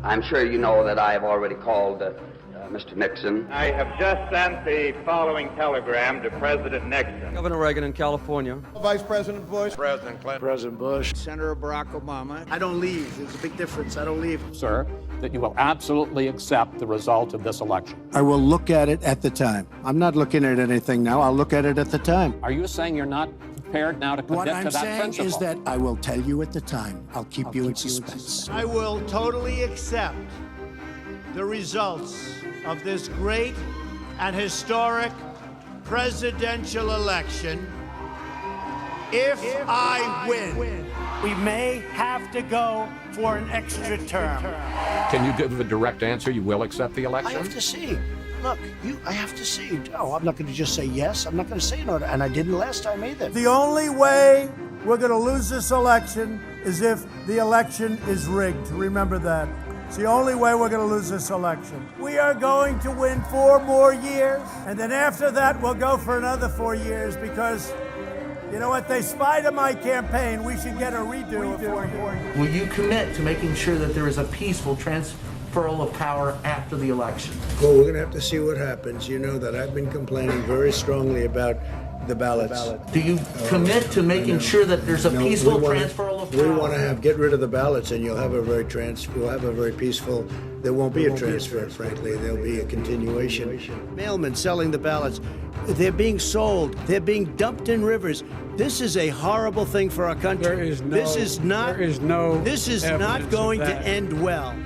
I'm sure you know that I have already called Mr. Nixon. I have just sent the following telegram to President Nixon. Governor Reagan in California. Vice President Bush. President Clinton. President Bush. Senator Barack Obama. I don't leave. There's a big difference. I don't leave. Sir, that you will absolutely accept the result of this election. I will look at it at the time. I'm not looking at anything now. I'll look at it at the time. Are you saying you're not prepared now to commit to that principle? What I'm saying is that I will tell you at the time. I'll keep you in suspense. I will totally accept the results of this great and historic presidential election if I win. We may have to go for an extra term. Can you give a direct answer? You will accept the I election? have to see. Look, I have to see. No, I'm not going to just say yes. I'm not going to say no. And I didn't last time either. The only way we're going to lose this election is if the election is rigged. Remember that. It's the only way we're going to lose this election. We are going to win 4 more years, and then after that, we'll go for another 4 years because, you know what, they spied on my campaign. We should get a redo of 4 years. Will you commit to making sure that there is a peaceful transferal of power after the election? Well, we're going to have to see what happens. You know that I've been complaining very strongly about the ballots. Do you commit to making sure that there's a peaceful transferal of power? We want to get rid of the ballots, and you'll have a very peaceful. There won't be a transfer, frankly. There'll be a continuation. Mailmen selling the ballots. They're being sold. They're being dumped in rivers. This is a horrible thing for our country. This is not going to end well.